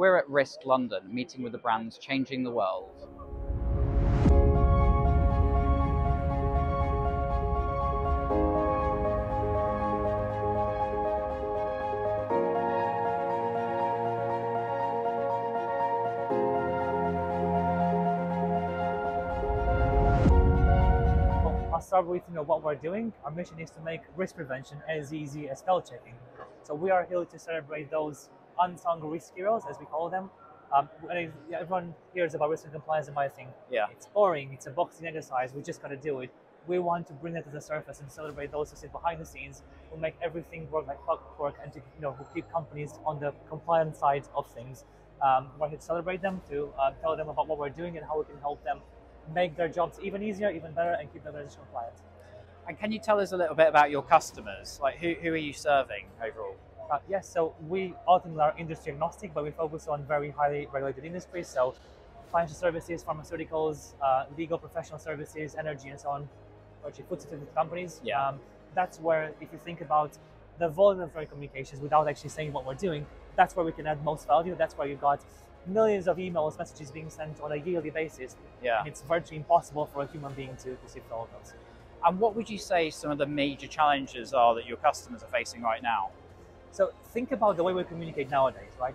We're at Risk London, meeting with the brands changing the world. I'll start with what we're doing. Our mission is to make risk prevention as easy as spell checking. So we are here to celebrate those unsung risk heroes, as we call them. Everyone hears about risk and compliance and might think it's boring, it's a boxing exercise, we just got to do it. We want to bring that to the surface and celebrate those who sit behind the scenes, who make everything work like clockwork, and to who keep companies on the compliance side of things. We're here to celebrate them, to tell them about what we're doing and how we can help them make their jobs even easier, even better, and keep their organization compliant. And can you tell us a little bit about your customers? Like who are you serving overall? Yes, so we ultimately are industry agnostic, but we focus on very highly regulated industries. So financial services, pharmaceuticals, legal professional services, energy, and so on, actually FTSE companies. Yeah. That's where, if you think about the volume of communications without actually saying what we're doing, that's where we can add most value. That's where you've got millions of emails, messages being sent on a yearly basis. Yeah. And it's virtually impossible for a human being to sift all of those. And what would you say some of the major challenges are that your customers are facing right now? So think about the way we communicate nowadays, right?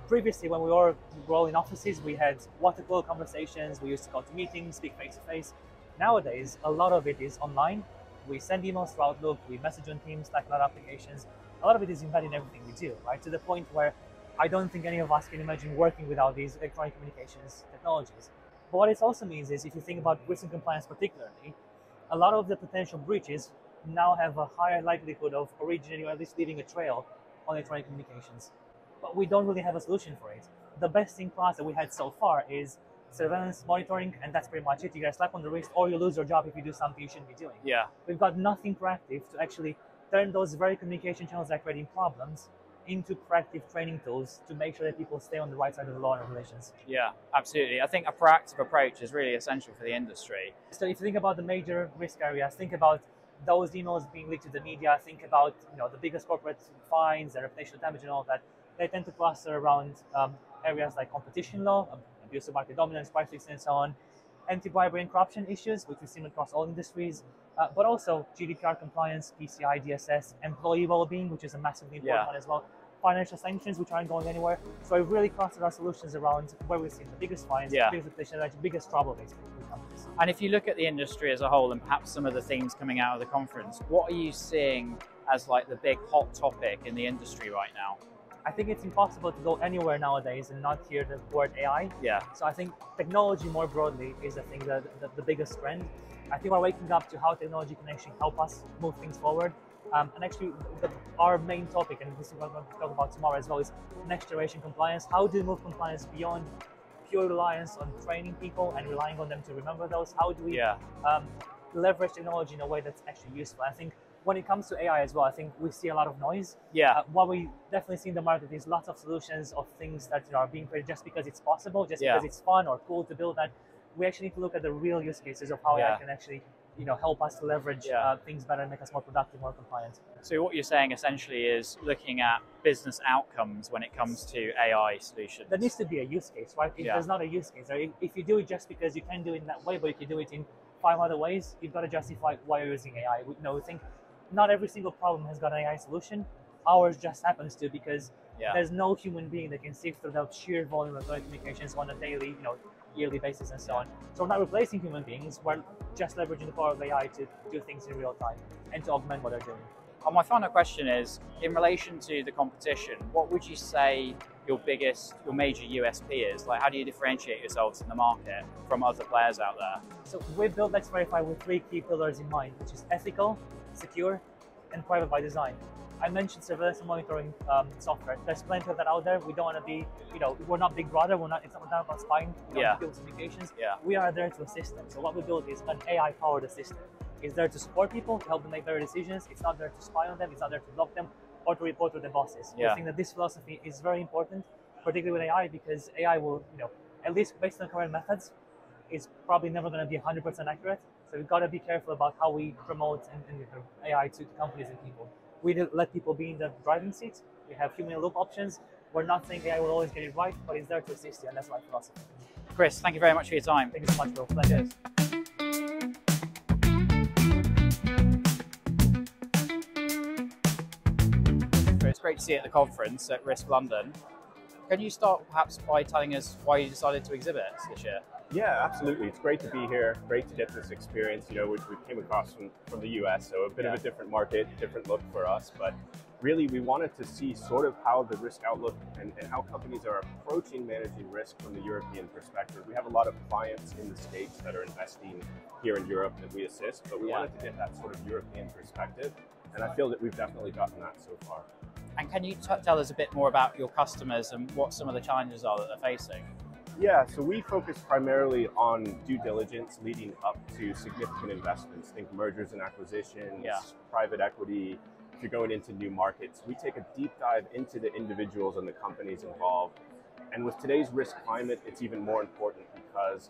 Previously, when we were all in offices, we had water cooler conversations, we used to go to meetings, speak face to face. Nowadays, a lot of it is online. We send emails through Outlook, we message on Teams, Slack, and other applications. A lot of it is embedded in everything we do, right? To the point where I don't think any of us can imagine working without these electronic communications technologies. But what it also means is, if you think about risk and compliance particularly, a lot of the potential breaches now have a higher likelihood of originating or at least leaving a trail on electronic communications. But we don't really have a solution for it. The best in class that we had so far is surveillance monitoring, and that's pretty much it. You get a slap on the wrist, or you lose your job if you do something you shouldn't be doing. Yeah. We've got nothing proactive to actually turn those very communication channels that are creating problems into proactive training tools to make sure that people stay on the right side of the law and regulations. Yeah, absolutely. I think a proactive approach is really essential for the industry. So if you think about the major risk areas, think about those emails being leaked to the media, think about the biggest corporate fines and reputational damage and all that. They tend to cluster around areas like competition law, abuse of market dominance, price fixing, and so on, anti-bribery and corruption issues, which we've seen across all industries, but also GDPR compliance, PCI DSS, employee well-being, which is a massively important one as well, financial sanctions, which aren't going anywhere. So we've really clustered our solutions around where we've seen the biggest fines, biggest reputation, and biggest trouble basically with companies. And if you look at the industry as a whole and perhaps some of the themes coming out of the conference, what are you seeing as like the big hot topic in the industry right now? I think it's impossible to go anywhere nowadays and not hear the word AI. Yeah. So I think technology more broadly is I think the biggest trend. I think we're waking up to how technology can actually help us move things forward. And actually, our main topic, and this is what we're going to talk about tomorrow as well, is next generation compliance. How do we move compliance beyond pure reliance on training people and relying on them to remember those? How do we leverage technology in a way that's actually useful? I think when it comes to AI as well, I think we see a lot of noise. What we definitely see in the market is lots of solutions of things that are being created just because it's possible, just because it's fun or cool to build that. We actually need to look at the real use cases of how AI can actually help us to leverage things better and make us more productive, more compliant. So what you're saying essentially is looking at business outcomes when it comes to AI solutions. There needs to be a use case, right? If there's not a use case, or if you do it just because you can do it in that way, but you can do it in 5 other ways, you've got to justify why you're using AI. We think not every single problem has got an AI solution. Ours just happens to, because there's no human being that can sift through the sheer volume of communications on a daily, yearly basis and so on. So we're not replacing human beings, we're just leveraging the power of AI to do things in real time and to augment what they're doing. And my final question is, in relation to the competition, what would you say your major USP is? Like, how do you differentiate yourselves in the market from other players out there? So we built Let's Verify with 3 key pillars in mind, which is ethical, secure, and private by design. I mentioned surveillance and monitoring software. There's plenty of that out there. We don't want to be, we're not Big Brother. It's not about spying people's communications. We are there to assist them. So what we built is an AI-powered assistant. It's there to support people, to help them make better decisions. It's not there to spy on them. It's not there to block them or to report to their bosses. I think that this philosophy is very important, particularly with AI, because AI will, at least based on current methods, is probably never going to be 100% accurate. So we've got to be careful about how we promote and AI to companies and people. We let people be in the driving seat. We have human loop options, We're not saying AI will always get it right, but it's there to assist you, and that's my philosophy. Chris, thank you very much for your time. Thank you so much, Will. Pleasure. It's great to see you at the conference at Risk London. Can you start perhaps by telling us why you decided to exhibit this year? Yeah, absolutely. It's great to be here. Great to get this experience. You know, we came across from the US, so a bit of a different market, different look for us. But really, we wanted to see sort of how the risk outlook and how companies are approaching managing risk from the European perspective. We have a lot of clients in the States that are investing here in Europe that we assist, but we wanted to get that sort of European perspective. And I feel that we've definitely gotten that so far. And can you tell us a bit more about your customers and what some of the challenges are that they're facing? Yeah, so we focus primarily on due diligence leading up to significant investments. Think mergers and acquisitions, private equity. If you're going into new markets, we take a deep dive into the individuals and the companies involved. And with today's risk climate, it's even more important because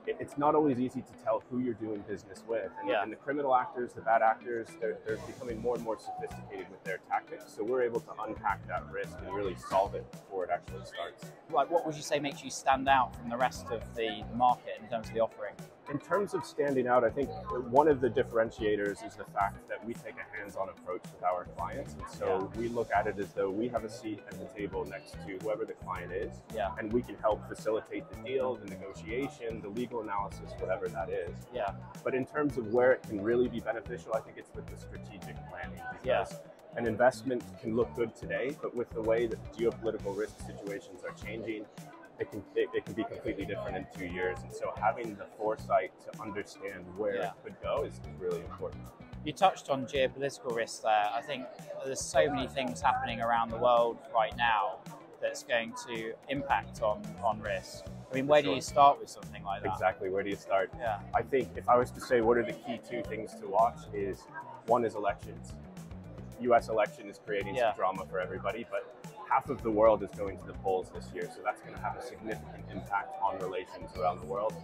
it's not always easy to tell who you're doing business with. And the criminal actors, the bad actors, they're becoming more and more sophisticated with their tactics. So we're able to unpack that risk and really solve it before it actually starts. Like, what would you say makes you stand out from the rest of the market in terms of the offering? In terms of standing out, I think one of the differentiators is the fact that we take a hands-on approach with our clients. And so we look at it as though we have a seat at the table next to whoever the client is. And we can help facilitate the deal, the negotiation, the legal analysis, whatever that is. But in terms of where it can really be beneficial, I think it's with the strategic planning. Because an investment can look good today, but with the way that geopolitical risk situations are changing, it can be completely different in 2 years. And so having the foresight to understand where it could go is really important. You touched on geopolitical risks there. I think there's so many things happening around the world right now that's going to impact on risk. I mean, where do you start with something like that? Exactly, where do you start? I think if I was to say what are the key two things to watch is, one is elections. US election is creating some drama for everybody, but half of the world is going to the polls this year, so that's going to have a significant impact on relations around the world.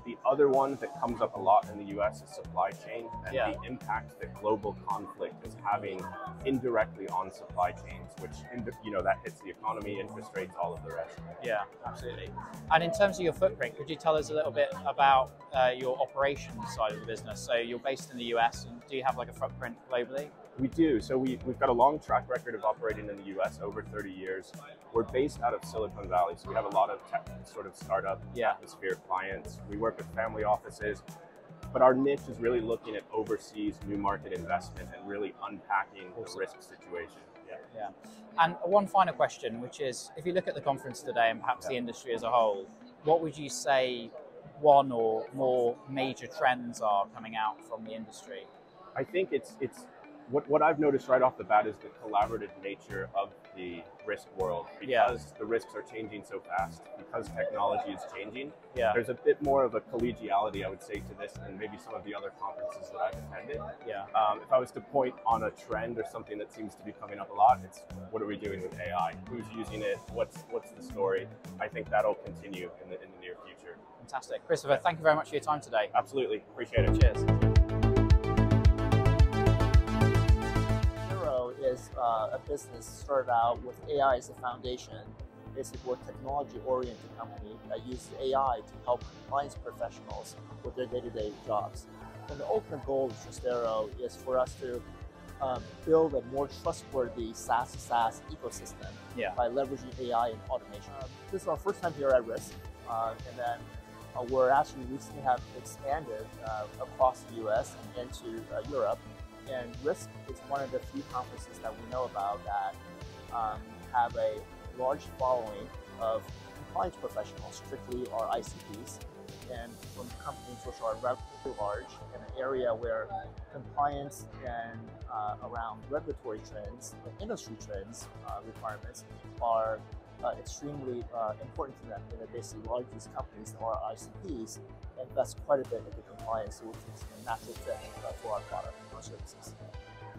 The other one that comes up a lot in the US is supply chain and the impact that global conflict is having indirectly on supply chains, which, that hits the economy, interest rates, all of the rest. Yeah, absolutely. And in terms of your footprint, could you tell us a little bit about your operations side of the business? So you're based in the US, and do you have like a footprint globally? We do. So we've got a long track record of operating in the US, over 30 years. We're based out of Silicon Valley, so we have a lot of tech sort of startup atmosphere clients. We work with family offices, but our niche is really looking at overseas new market investment and really unpacking the risk situation. And one final question, which is, if you look at the conference today and perhaps the industry as a whole, what would you say one or more major trends are coming out from the industry? I think it's what I've noticed right off the bat is the collaborative nature of the risk world. Because the risks are changing so fast, because technology is changing, there's a bit more of a collegiality, I would say, to this than maybe some of the other conferences that I've attended. If I was to point on a trend or something that seems to be coming up a lot, it's what are we doing with AI? Who's using it? What's the story? I think that'll continue in the near future. Fantastic. Christopher, thank you very much for your time today. Absolutely. Appreciate it. Cheers. Is a business started out with AI as the foundation. Basically, we're a technology-oriented company that uses AI to help compliance professionals with their day-to-day jobs. And the ultimate goal of Trustero is for us to build a more trustworthy SaaS ecosystem by leveraging AI and automation. This is our first time here at Risk, and then we're actually recently have expanded across the US and into Europe. And Risk is one of the few conferences that we know about that have a large following of compliance professionals, strictly our ICPs, and from companies which are relatively large in an area where compliance and around regulatory trends, industry trends requirements are extremely important to them. And the basically largest companies are ICPs, and that's quite a bit of the compliance, which is a natural fit for our product and our services.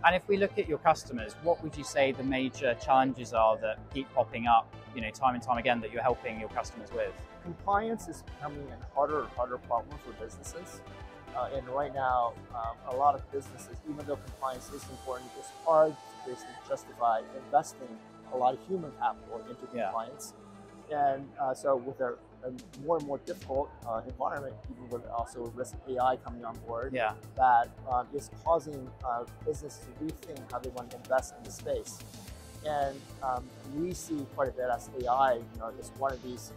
And if we look at your customers, what would you say the major challenges are that keep popping up, time and time again, that you're helping your customers with? Compliance is becoming a harder and harder problem for businesses. And right now, a lot of businesses, even though compliance is important, it's hard to basically justify investing a lot of human capital into compliance. And so with a more and more difficult environment, even with also risk of AI coming on board, that is causing business to rethink how they want to invest in the space. And we see quite a bit as AI, is one of these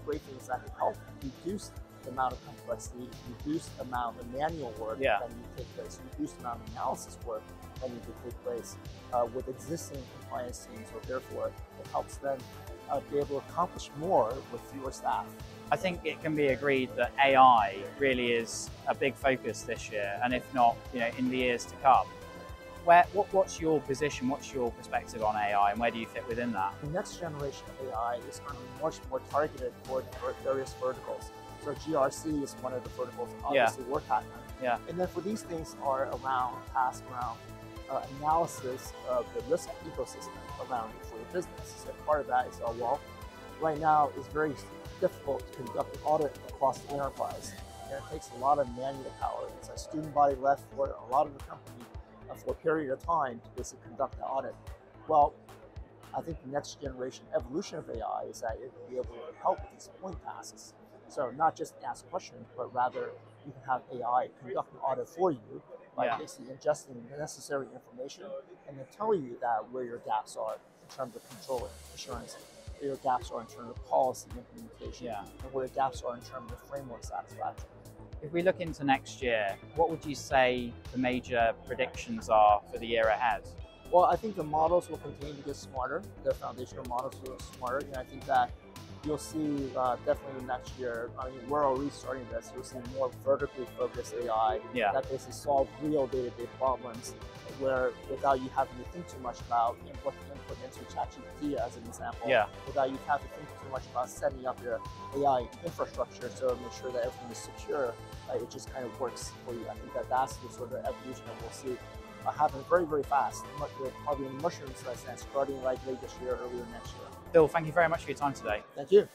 great things that can help reduce the amount of complexity, reduce the amount of manual work that needs to take place, reduce the amount of analysis work that needs to take place with existing compliance teams. So therefore, it helps them be able to accomplish more with fewer staff. I think it can be agreed that AI really is a big focus this year, and if not, in the years to come. What's your position? What's your perspective on AI, and where do you fit within that? The next generation of AI is going to be much more targeted toward various verticals. So GRC is one of the verticals obviously we're tackling. And then for these things are around tasks around analysis of the risk ecosystem around it for your business. So part of that is, right now it's very difficult to conduct an audit across the enterprise. And it takes a lot of manual power. It's a student body left for a lot of the company for a period of time to basically conduct the audit. Well, I think the next generation evolution of AI is that it will be able to help with these point tasks. So not just ask questions, but rather you can have AI conduct an audit for you by basically ingesting the necessary information and then tell you that where your gaps are in terms of control assurance, where your gaps are in terms of policy implementation, and where your gaps are in terms of framework satisfaction. If we look into next year, what would you say the major predictions are for the year ahead? Well, I think the models will continue to get smarter. The foundational models will get smarter, and I think that you'll see definitely next year, we're already starting this, you'll see more vertically focused AI that basically solve real day-to-day problems where without you having to think too much about what to input into ChatGPT as an example, without you having to think too much about setting up your AI infrastructure to make sure that everything is secure, it just kind of works for you. I think that that's the sort of evolution that we'll see happen very, very fast, probably in the mushroom sense, starting like late this year, earlier next year. Bill, thank you very much for your time today. Thank you.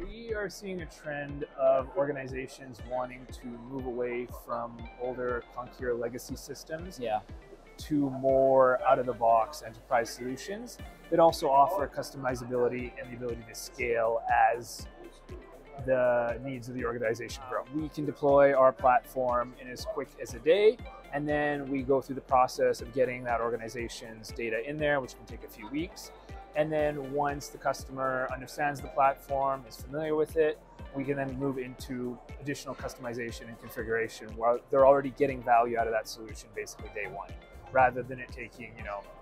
We are seeing a trend of organizations wanting to move away from older, clunkier legacy systems to more out-of-the-box enterprise solutions that also offer customizability and the ability to scale as the needs of the organization grow. We can deploy our platform in as quick as a day, and then we go through the process of getting that organization's data in there, which can take a few weeks. And then once the customer understands the platform, is familiar with it, we can then move into additional customization and configuration while they're already getting value out of that solution basically day one, rather than it taking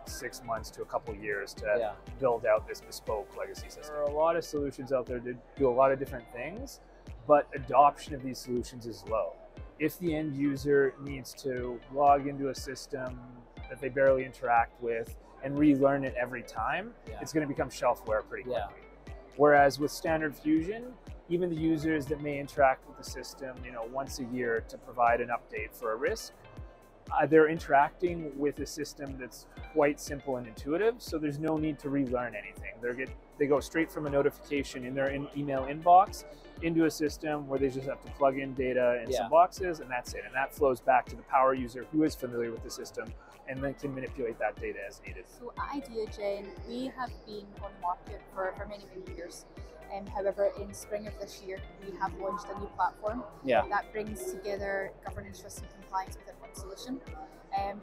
6 months to a couple years to build out this bespoke legacy system. There are a lot of solutions out there that do a lot of different things, but adoption of these solutions is low. If the end user needs to log into a system that they barely interact with and relearn it every time, it's going to become shelfware pretty quickly. Whereas with Standard Fusion, even the users that may interact with the system, once a year to provide an update for a risk, they're interacting with a system that's quite simple and intuitive, so there's no need to relearn anything. They go straight from a notification in their email inbox into a system where they just have to plug in data in some boxes, and that's it. And that flows back to the power user who is familiar with the system and then can manipulate that data as needed. So at IdeaGen, we have been on the market for many, many years. However, in spring of this year, we have launched a new platform that brings together governance, risk and compliance within one solution.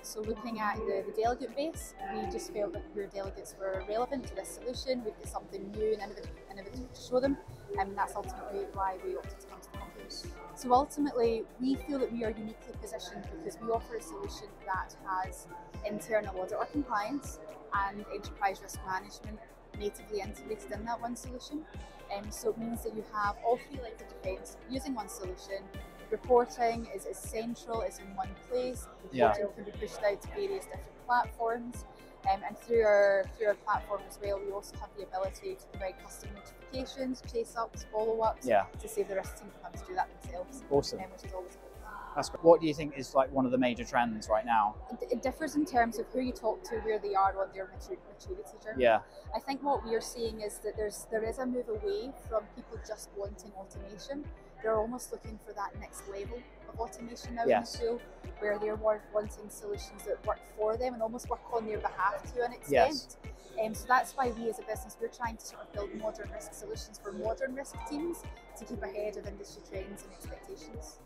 So looking at the delegate base, we just felt that your delegates were relevant to this solution. We've got something new and innovative to show them, and that's ultimately why we opted to come to the conference. So ultimately, we feel that we are uniquely positioned because we offer a solution that has internal audit or compliance and enterprise risk management natively integrated in that one solution. So it means that you have all three lines of defence using one solution. Reporting is central, it's in one place. Reporting can be pushed out to various different platforms. And through our platform as well, we also have the ability to provide custom notifications, chase-ups, follow-ups to save the risk team from having to do that themselves. Awesome. Which is always good. That's great. What do you think is like one of the major trends right now? It differs in terms of who you talk to, where they are on their maturity journey. I think what we are seeing is that there is a move away from people just wanting automation. they're almost looking for that next level of automation now Yes. in the tool, where they're wanting solutions that work for them and almost work on their behalf to an extent. Yes. So that's why we as a business, we're trying to sort of build modern risk solutions for modern risk teams to keep ahead of industry trends and expectations.